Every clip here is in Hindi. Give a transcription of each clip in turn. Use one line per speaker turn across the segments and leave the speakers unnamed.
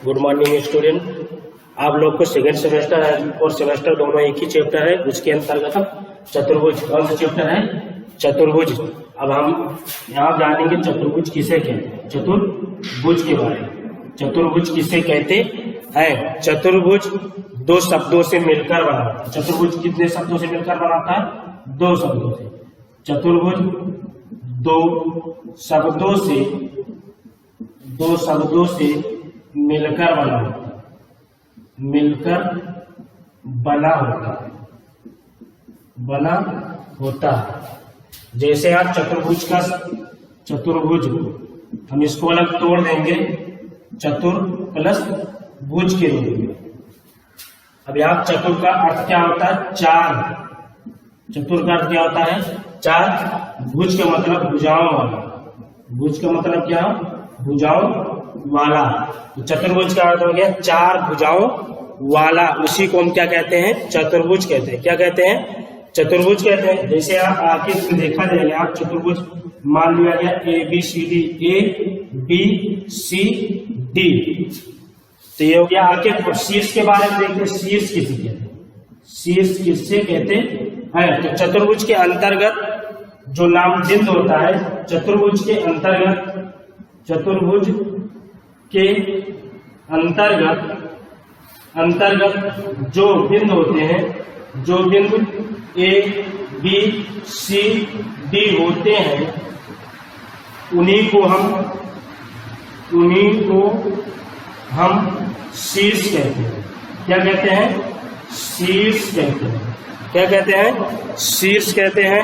Good morning student. आप लोग को सेकेंड सेमेस्टर और सेमेस्टर दोनों एक ही चैप्टर है, उसके अंतर्गत चतुर्भुज। कौन सा चैप्टर है? चतुर्भुज। अब हम यहाँ जानेंगे चतुर्भुज किसे कहते हैं, चतुर्भुज के बारे में। चतुर्भुज किसे कहते हैं? चतुर्भुज दो शब्दों से मिलकर बना होता है। चतुर्भुज कितने शब्दों से मिलकर बना होता है? दो शब्दों से। चतुर्भुज दो शब्दों से मिलकर बना होता है, बना होता है। जैसे आप चतुर्भुज हम इसको अलग तोड़ देंगे, चतुर प्लस भुज के रूप में। अब यहाँ चतुर का अर्थ क्या होता है? चार। चतुर का अर्थ क्या होता है? चार। भुज का मतलब भुजाओं वाला। भुज का मतलब क्या? भुजाओं वाला। तो चतुर्भुज का अर्थ हो गया चार भुजाओं वाला। उसी को हम क्या कहते हैं? चतुर्भुज कहते हैं। क्या कहते हैं? चतुर्भुज कहते हैं। जैसे आप आगे देखा जाएगा, आप चतुर्भुज मान लिया गया ABCD, ABCD। तो ये हो गया। आगे शीर्ष के बारे में देखते हैं, शीर्ष किसे कहते हैं? शीर्ष किससे कहते हैं? तो चतुर्भुज के अंतर्गत जो नामचिन्ह होता है, चतुर्भुज के अंतर्गत जो बिंदु होते हैं, जो बिंदु ABCD होते हैं, उन्हीं को हम शीर्ष कहते हैं। क्या कहते हैं? शीर्ष कहते हैं। क्या कहते हैं? शीर्ष कहते हैं।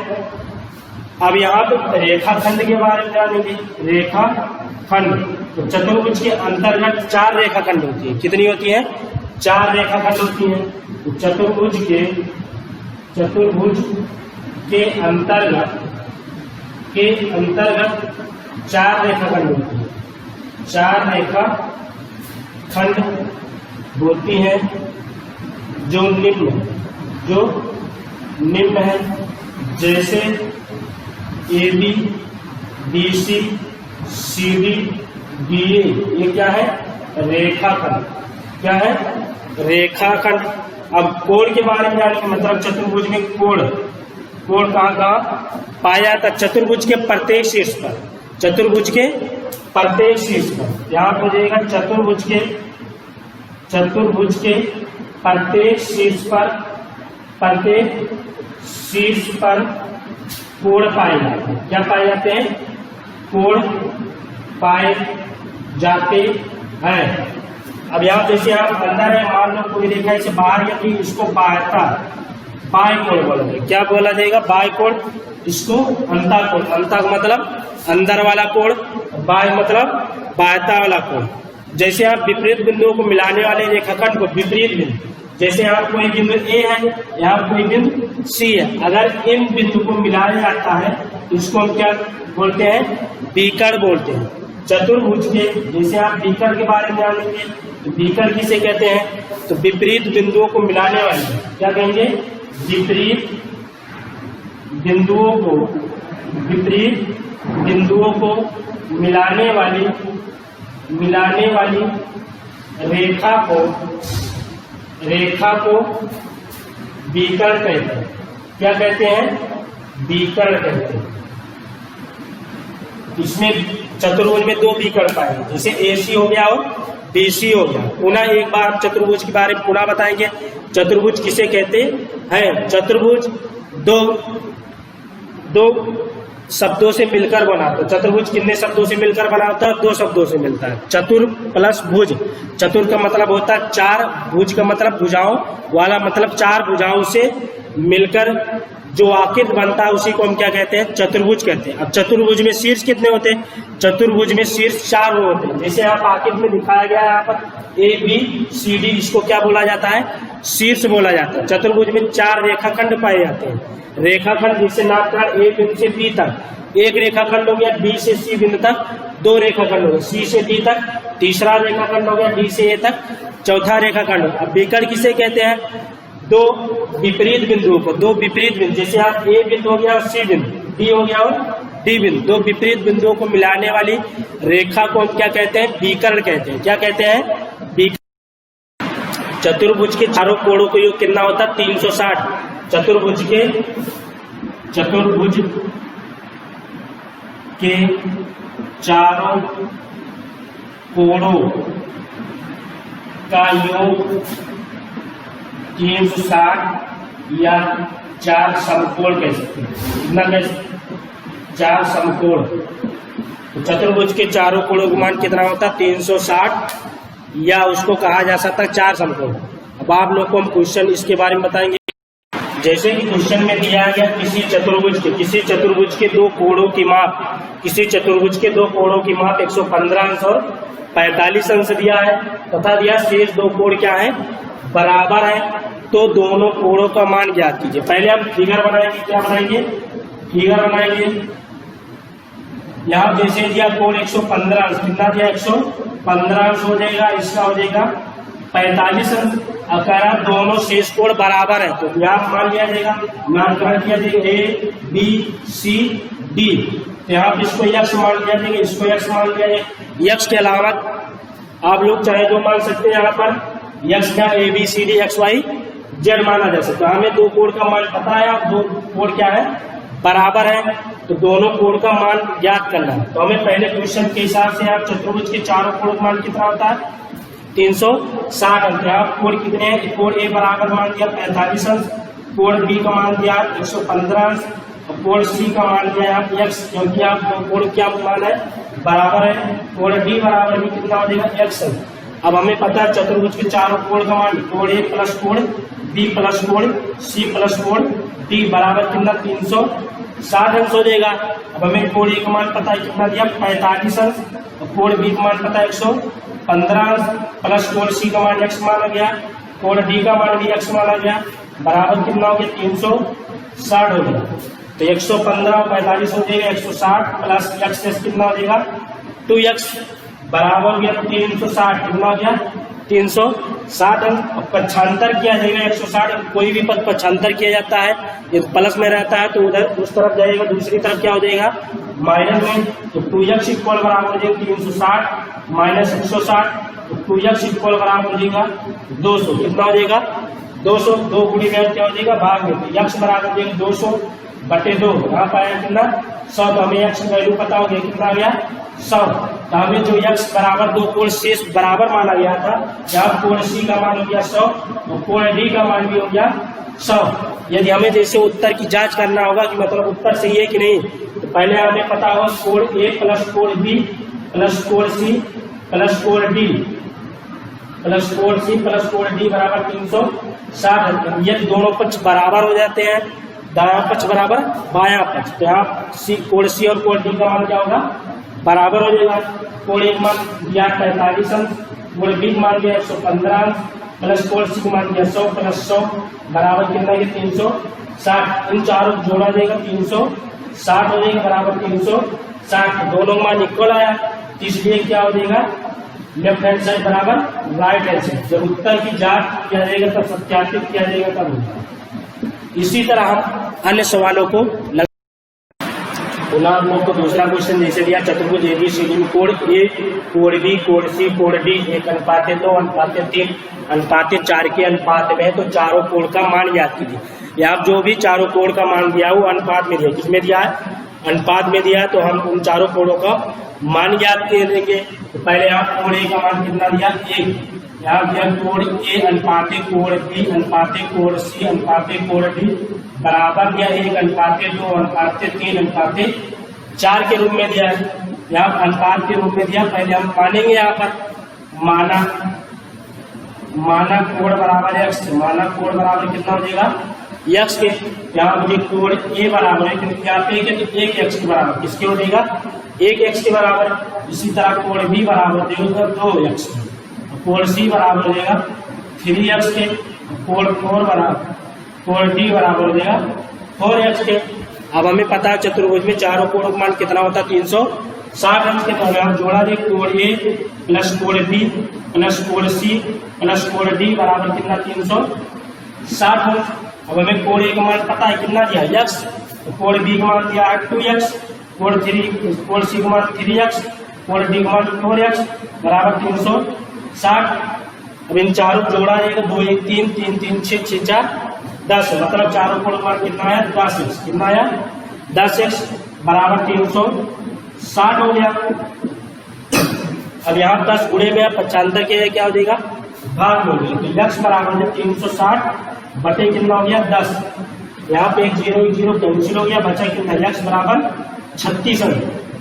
अब यहाँ पे रेखाखंड के बारे में जानेंगे। रेखाखंड, तो चतुर्भुज के अंतर्गत चार रेखाखंड होती है। कितनी होती है? चार रेखाखंड होती है। तो चतुर्भुज के अंतर्गत चार रेखाखंड होती है। चार रेखाखंड होती है जो निम्न है। जैसे AB, BC, CD, DA। ये क्या है? रेखाखंड। क्या है? रेखाखंड। अब कोण के बारे में जानेंगे। मतलब चतुर्भुज में कोण कहाँ पाया जाता? चतुर्भुज के प्रत्येक शीर्ष पर। चतुर्भुज के प्रत्येक शीर्ष पर। यहाँ पर जाएगा चतुर्भुज के प्रत्येक शीर्ष पर कोण पाए जाते हैं। क्या पाए जाते हैं? कोण पाए जाते हैं। अब यहाँ जैसे आप अंदर है, मान लो कोई रेखा इसे बाहर या फिर इसको बाय कोण बोलेंगे। क्या बोला जाएगा? बाय कोण। इसको अंता कोण। अंता मतलब अंदर वाला कोण, बाय मतलब बायता वाला कोण। जैसे आप विपरीत बिंदुओं को मिलाने वाले रेखाखंड को विपरीत बिंदु, जैसे यहाँ कोई बिंदु A है, यहाँ कोई बिंदु C है, अगर इन बिंदु को मिलाया जाता है तो इसको हम क्या बोलते हैं? बीकर बोलते हैं। चतुर्भुज के जैसे आप बीकर के बारे में जानेंगे, तो बीकर किसे कहते हैं? तो विपरीत बिंदुओं को मिलाने वाली। क्या कहेंगे? विपरीत बिंदुओं को मिलाने वाली रेखा को बीकर कहते हैं। क्या कहते हैं? बीकर कहते हैं। इसमें चतुर्भुज में दो बीकर पाएंगे, जैसे AC हो गया और BC हो गया। पुनः एक बार चतुर्भुज के बारे में पुनः बताएंगे। चतुर्भुज किसे कहते हैं? चतुर्भुज दो शब्दों से मिलकर बना होता है। चतुर्भुज कितने शब्दों से मिलकर बना होता है? दो शब्दों से मिलता है। चतुर प्लस भुज। चतुर का मतलब होता है चार, भुज का मतलब भुजाओं वाला, मतलब चार भुजाओं से मिलकर जो आकृति बनता है उसी को हम क्या कहते हैं? चतुर्भुज कहते हैं। अब चतुर्भुज में शीर्ष कितने होते हैं? चतुर्भुज में शीर्ष चार होते हैं। जैसे आप आकृति में दिखाया गया है यहाँ पर ABCD, इसको क्या बोला जाता है? शीर्ष बोला जाता है। चतुर्भुज में चार रेखाखंड पाए जाते हैं। रेखाखंड जिससे नापता है A बिंदु से B तक, एक रेखाखंड हो गया। B से C बिंदु तक दो रेखाखंड हो गए। C से D तक तीसरा रेखाखंड हो गया। D से A तक चौथा रेखाखंड। अब बीकर किसे कहते हैं? दो विपरीत बिंदुओं को, दो विपरीत बिंदु, जैसे आप A बिंदु हो गया और C बिंदु, D हो गया और D बिंदु, दो विपरीत बिंदुओं को मिलाने वाली रेखा को हम क्या कहते हैं? विकर्ण कहते हैं। क्या कहते हैं? चतुर्भुज के चारों कोणों का योग कितना होता है? 360। चतुर्भुज के चारों कोणों का योग 360 या 4 समकोण कह सकते हैं। कितना कह सकते? 4 समकोण। तो चतुर्भुज के चारों कोणों का मान कितना होता है? 360 या उसको कहा जा सकता है 4 समकोण। अब आप लोग को हम क्वेश्चन इसके बारे में बताएंगे। जैसे कि क्वेश्चन में दिया गया किसी चतुर्भुज के दो कोणों की माप, किसी चतुर्भुज के दो कोणों की माप 115 अंश और 45 अंश दिया है तथा दिया शेष दो कोण क्या है? बराबर है। तो दोनों कोणों का मान ज्ञात कीजिए। पहले हम फिगर बनाएंगे। क्या बनाएंगे? फिगर बनाएंगे। यहाँ जैसे दिया कोण 115 अंश, कितना दिया? 115 अंश हो जाएगा, इसका हो जाएगा 45 अंश। अगर दोनों शेष कोण बराबर है तो यहाँ मान लिया जाएगा, नामकरण किया जाएगा ए बी सी डी। तो यहाँ पर इसको यक्ष मान लिया जाएगा, इसको यक्ष मान लिया जाएगा। यक्ष के अलावा आप लोग चाहे जो मान सकते हैं यहाँ पर यक्ष का A B C D X Y Z माना जा सकता है। हमें दो कोण का मान पता है और दो कोण क्या है? बराबर है। तो दोनों कोण का मान ज्ञात करना है। तो हमें पहले क्वेश्चन के हिसाब से आप चतुर्भुज के चारों कोण का मान कितना होता है? 360 अंश। आप कोण कितने हैं? कोण ए बराबर मान दिया 45 अंश, कोण बी का मान दिया 115 अंश, और कोण सी का मान दिया आप x, क्योंकि आप दो कोण क्या मान है? बराबर है। कोण डी बराबर भी कितना हो जाएगा? x। अब हमें पता है चतुर्भुज के चारों कोण का मान, कोण ए प्लस कोण बी प्लस कोण सी प्लस कोण डी बराबर कितना? 360 अंश हो जाएगा। अब हमें कोण ए का मान पता है, कितना दिया? 45 अंश, और कोण बी का मान पता है 115 अंश, प्लस कोण सी का मान x माना गया, कोण डी का मान भी x माना गया, बराबर कितना हो गया? 360 हो गया। तो 115 और 45 हो जाएगा 160 प्लस x कितना हो जाएगा? 2x बराबर हो गया 360। कितना हो गया? 360 अंक। अब पक्षांतर किया जाएगा 160। कोई भी पद पक्षांतर किया जाता है, ये प्लस में रहता है तो उधर उस तरफ जाएगा, दूसरी तरफ क्या हो जाएगा? माइनस में। तो 2x इक्वल बराबर हो जाएगा 360 माइनस 160। तो 2x इक्वल बराबर हो जाएगा 200। कितना हो जाएगा? 200। 2 गुणी में क्या हो जाएगा? भाग में। तो x बराबर हो जाएगा 200 बटे 2। यहाँ पाया कितना? 100। तो हमें x वैल्यू पता हो गया, कितना आ गया? 100। तो हमें जो x बराबर दो कोण शेष बराबर माना गया था, यहाँ कोण सी का मान हो गया 100 और कोण डी का मान भी हो गया 100। यदि हमें जैसे उत्तर की जांच करना होगा कि मतलब उत्तर सही है कि नहीं, तो पहले हमें पता होगा कोण ए प्लस कोण बी प्लस कोण सी प्लस कोण डी प्लस कोण सी प्लस कोण डी बराबर 360। यदि दोनों पक्ष बराबर हो जाते हैं, दायां पक्ष बराबर बायां पक्ष, तो यहाँ सी कोण सी और कोण डी का मान क्या होगा? बराबर हो जाएगा। कोण एक मान दिया 45 अंश, कोण बी मान दिया 115 अंश, प्लस कोण सी मान दिया 100 प्लस 100 बराबर कितना है? 360। इन चारों जोड़ा जाएगा 360 हो जाएगा बराबर 360। दोनों मान इक्वल आया, इसलिए क्या हो जाएगा? लेफ्ट हैंड साइड बराबर राइट हैंड साइड। जब उत्तर की जांच किया जाएगा तब सत्यापित किया जाएगा तब होगा। इसी तरह हम अन्य सवालों को आप लोग को दूसरा क्वेश्चन जैसे दिया चतुर्भुज एबीसीडी में कोण ए कोण बी कोण सी कोण डी 1:2 1:3 1:4 के अनुपात में, तो चारों कोण का मान ज्ञात कीजिए। आप जो भी चारों कोण का मान दिया वो अनुपात में दिया, किसमें दिया है? अनुपात में दिया है। तो हम उन चारों कोणों का मान ज्ञात कर देंगे। तो पहले आप कोण ए का मान कितना दिया? 1। यहाँ दिया कोण ए अनुपाते कोण बी अनुपाते कोण सी अनुपाते कोण डी बराबर दिया 1:2 1:3 1:4 के रूप में दिया है। यहाँ अनुपात के रूप में दिया। पहले हम मानेंगे यहाँ पर माना कोण बराबर x, माना कोण बराबर कितना हो जाएगा? x के। यहाँ मुझे कोण ए बराबर है क्योंकि यहाँ पे तो 1x के बराबर, किसके हो जाएगा? 1x के बराबर। इसी तरह कोण बी बराबर हो जाएगा 2x, कोण सी बराबर हो जाएगा 3x के, कोण डी बराबर हो जाएगा 4x के। अब हमें पता है चतुर्भुज में चारों कोणों का मान कितना होता है? 360 अंश के। तो हम जोड़ा दे कोण ए प्लस कोण बी प्लस कोण सी प्लस कोण डी बराबर कितना? 360 अंश। अब हमें कोण ए का मान पता है, कितना दिया? x। तो कोण बी का मान दिया है 2x, कोण सी का मान 3x, कोण डी का मान 4x बराबर 360। अब इन चारों को जोड़ा जाएगा, 2 1 3 3 3 6 6 4 10, मतलब चारों कोण का मान कितना आया 10x, कितना आया 10x बराबर 360 हो गया। अब यहाँ 10 गुणे में 95 के क्या हो जाएगा भाग हो गया, तो x बराबर 360 बटे कितना हो गया 10, यहाँ पे एक 0 कैंसिल हो गया, बचा कितना x बराबर 36 अंक।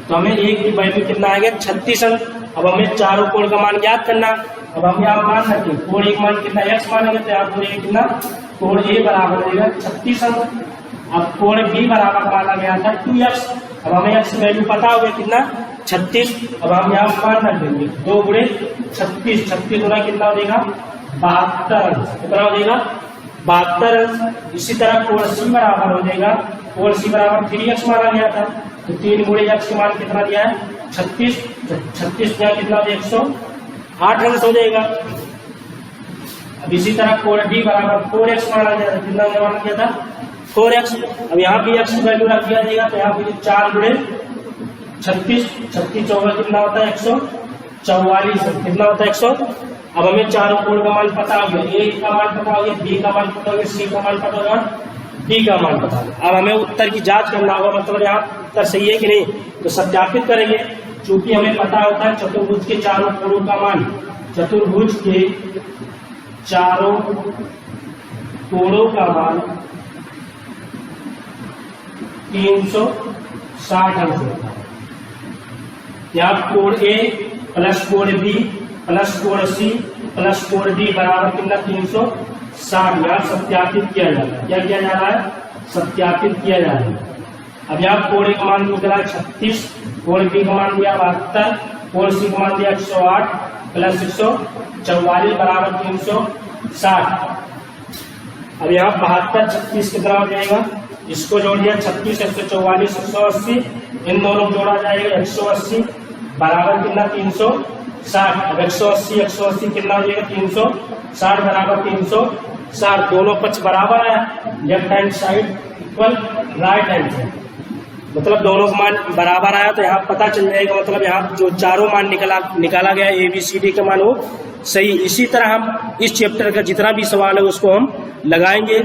तो हमें एक की वैल्यू कितना आएगा 36 अंक। अब हमें चारों कोण का मान ज्ञात करना। अब हम यहाँ मान सकते हैं कोण एक मान कितना x मानेंगे, तो यहाँ कोण कितना कोण A बराबर हो जाएगा 36 अंक। अब कोण B बराबर माना गया था 2x, अब हमें x की वैल्यू पता होगा कितना 36। अब हम यहाँ मान रख देंगे 2 गुणे 36, 36 गुना कितना हो जाएगा 72 अंक, कितना हो जाएगा 72 अंक। इसी तरह कोण C बराबर हो जाएगा, कोण C बराबर 3x माना गया था, तो 3 गुणे x का मान कितना दिया है 36, 36 क्या कितना 108 अंक हो जाएगा। अब इसी तरह कोण D बराबर 4x माना गया था, कितना माना गया था 4x। अब यहाँ भी x की वैल्यू रख दिया जाएगा, तो यहाँ पे 4 गुणे 36, 36 चौका कितना होता है 144, कितना होता है 100। अब हमें चारों कोण का मान पता हो गया, A का मान पता हो गया, B का मान पता हो गया, C का मान पता होगा, D का मान पता होगा। अब हमें उत्तर की जांच करना होगा, मतलब यहाँ उत्तर सही है कि नहीं, तो सत्यापित करेंगे। चूंकि हमें पता होता है चतुर्भुज के चारों कोणों का मान, चतुर्भुज के चारों कोणों का मान 360 अंक होता है। यहाँ कोण A प्लस कोण B प्लस कोण C प्लस कोण D बराबर कितना 360, यहाँ सत्यापित किया जा रहा है। क्या किया जा रहा है, सत्यापित किया जा रहा है। अब यहाँ कोण A का मान निकला 36, कोण B का मान दिया 72, कोण C का मान दिया 108 प्लस 144 बराबर 360। अब यहाँ 72 36 कितना हो जाएगा, इसको जोड़ दिया 36 144 180, इन दोनों को जोड़ा जाएगा 180 बराबर कितना 360। अब 180 180 कितना हो जाएगा 360 बराबर 360, दोनों पक्ष बराबर है, left hand side equal right hand side, मतलब दोनों का मान बराबर आया। तो यहाँ पता चल जाएगा, मतलब यहाँ जो चारों मान निकाला गया ABCD का मान वो सही। इसी तरह हम इस चैप्टर का जितना भी सवाल है उसको हम लगाएंगे।